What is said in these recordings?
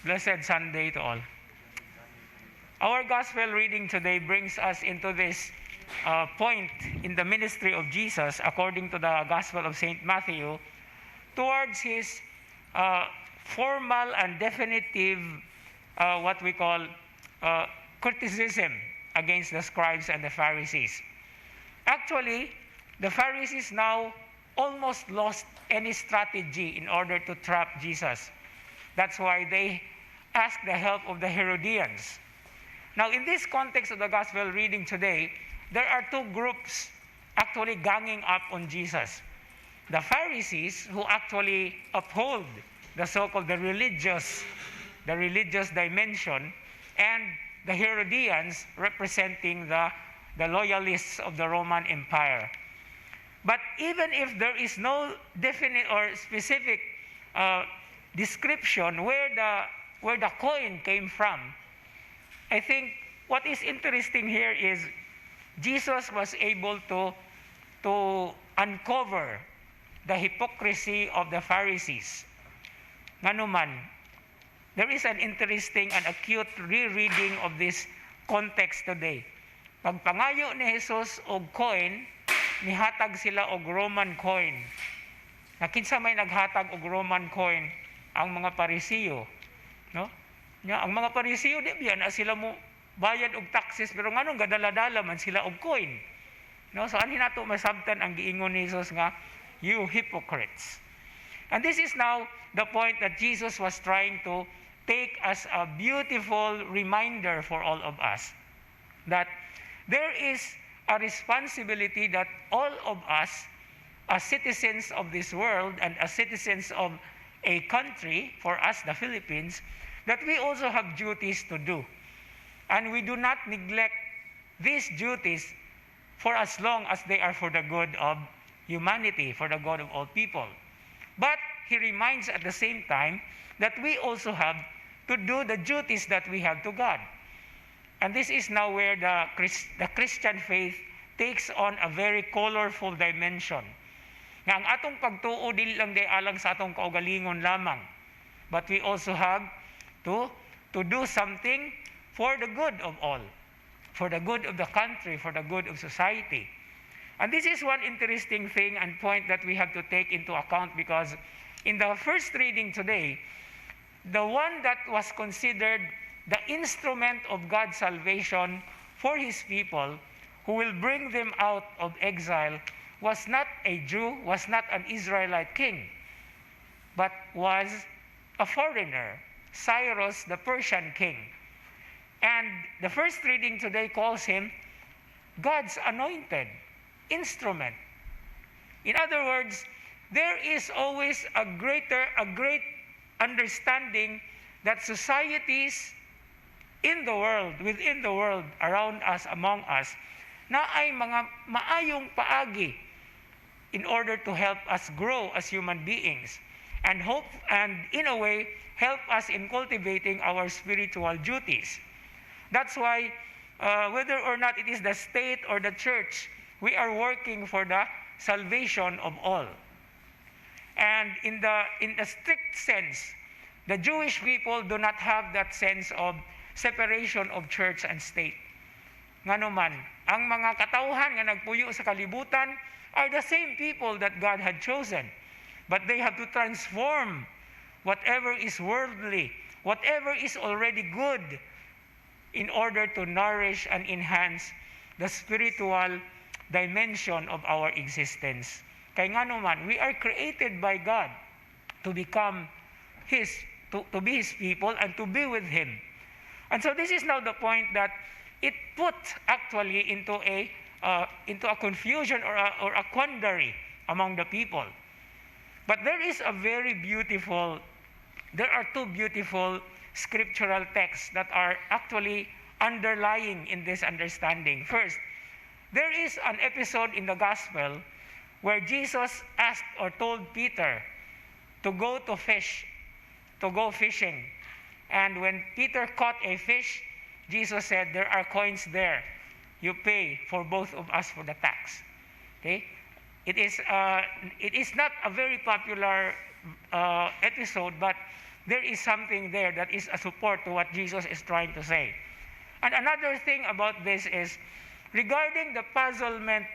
Blessed Sunday to all. Our gospel reading today brings us into this point in the ministry of Jesus, according to the Gospel of St. Matthew, towards his formal and definitive, what we call criticism against the scribes and the Pharisees. Actually, the Pharisees now almost lost any strategy in order to trap Jesus. That's why they asked the help of the Herodians. Now, in this context of the gospel reading today, there are two groups actually ganging up on Jesus. The Pharisees, who actually uphold the so-called the religious dimension, and the Herodians, representing the loyalists of the Roman Empire. But even if there is no definite or specific description where the coin came from, I think what is interesting here is Jesus was able to uncover the hypocrisy of the Pharisees. Nganuman, there is an interesting and acute rereading of this context today. Pagpangayo ni Jesus og coin, nihatag sila og Roman coin. Kinsa may naghatag og Roman coin? Ang mga Parisiyo, no? Ang mga Parisiyo di biya na sila mo bayad og taxes, pero nganong gadala-dala man sila og coin. No? So ani nato masabtan ang giingon ni Jesus nga, you hypocrites. And this is now the point that Jesus was trying to take as a beautiful reminder for all of us, that there is a responsibility that all of us, as citizens of this world and as citizens of a country, for us, the Philippines, that we also have duties to do. And we do not neglect these duties for as long as they are for the good of humanity, for the good of all people. But he reminds at the same time that we also have to do the duties that we have to God. And this is now where the Christian faith takes on a very colorful dimension. Nga ang atong pagtuo dili lang day alang sa atong kaugalingon lamang, but we also have to do something for the good of all, for the good of the country, for the good of society. And this is one interesting thing and point that we have to take into account, because in the first reading today, the one that was considered the instrument of God's salvation for his people, who will bring them out of exile, was not a Jew, was not an Israelite king, but was a foreigner, Cyrus, the Persian king. And the first reading today calls him God's anointed instrument. In other words, there is always a great understanding that societies in the world, within the world, around us, among us, na ay mga maayong paagi in order to help us grow as human beings and hope, and in a way help us in cultivating our spiritual duties. That's why whether or not it is the state or the church, we are working for the salvation of all. And in the strict sense, the Jewish people do not have that sense of separation of church and state. Nganuman, ang mga katauhan nga nagpuyo sa kalibutan are the same people that God had chosen. But they have to transform whatever is worldly, whatever is already good, in order to nourish and enhance the spiritual dimension of our existence. Kaya nga naman, we are created by God to become to be His people and to be with Him. And so this is now the point that it put actually into a confusion or a quandary among the people. But there are two beautiful scriptural texts that are actually underlying in this understanding. First, there is an episode in the gospel where Jesus asked or told Peter to go fishing. And when Peter caught a fish, Jesus said, "There are coins there. You pay for both of us for the tax." Okay? It is not a very popular episode, but there is something there that is a support to what Jesus is trying to say. And another thing about this is, regarding the puzzlement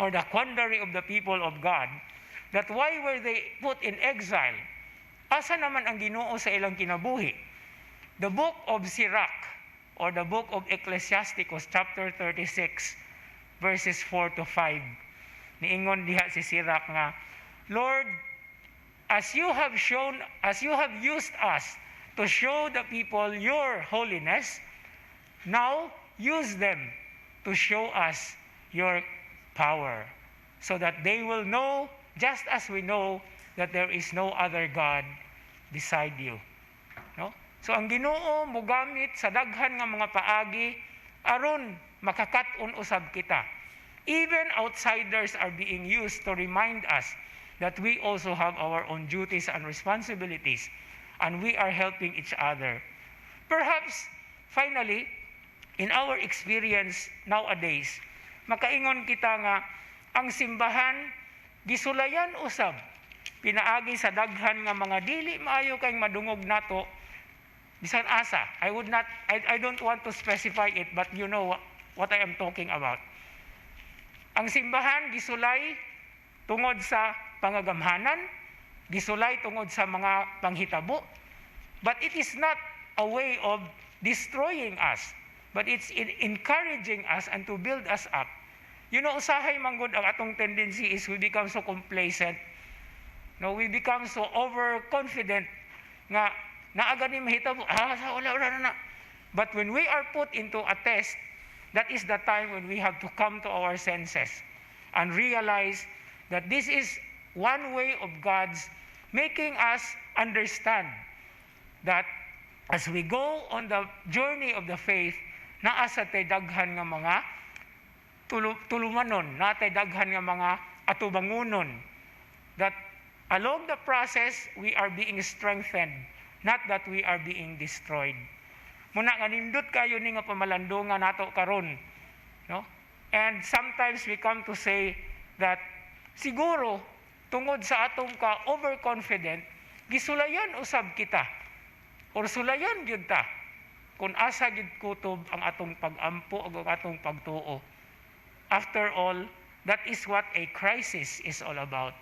or the quandary of the people of God, that why were they put in exile? Asa naman ang Ginoo sa ilang kinabuhi? The book of Sirach, or the book of Ecclesiasticus, chapter 36, verses 4 to 5. Niingon diha si Sirach nga, Lord, as you have used us to show the people your holiness, now use them to show us your power, so that they will know, just as we know, that there is no other God beside you. No? So ang Ginoo mogamit sa daghan nga mga paagi aron makakat-on usab kita. Even outsiders are being used to remind us that we also have our own duties and responsibilities, and we are helping each other. Perhaps, finally, in our experience nowadays, makaingon kita nga ang simbahan gisulayan usab pinaagi sa daghan nga mga dili maayo kay madungog nato bisan asa. I don't want to specify it, but you know what I am talking about. Ang simbahan gisulay tungod sa pangagamhanan, gisulay tungod sa mga panghitabo, but it is not a way of destroying us, but it's encouraging us and to build us up. You know, usahay manggod ang atong tendency is we become so complacent. No, we become so overconfident nga naaga ni mahitabo, wala na. But when we are put into a test, that is the time when we have to come to our senses and realize that this is one way of God's making us understand that as we go on the journey of the faith, naa sa tay daghan nga mga tulumanon, naa tay daghan nga mga atubangunon, that along the process, we are being strengthened, not that we are being destroyed. Muna nga nindot kayo ni nga pamalandungan nato karon, no? And sometimes we come to say that siguro tungod sa atong ka overconfident, gisulayan usab kita or sulayan gyud ta kung asa gyud kutob ang atong pag-ampo ug atong pagtuo. After all, that is what a crisis is all about.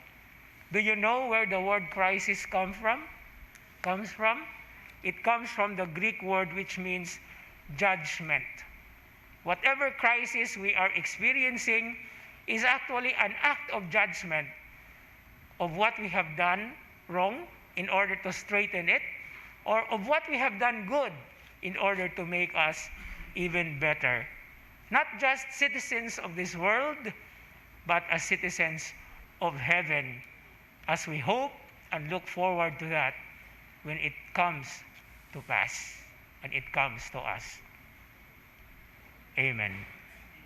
Do you know where the word crisis comes from? It comes from the Greek word which means judgment. Whatever crisis we are experiencing is actually an act of judgment of what we have done wrong in order to straighten it, or of what we have done good in order to make us even better. Not just citizens of this world, but as citizens of heaven, as we hope and look forward to that when it comes to pass and it comes to us. Amen.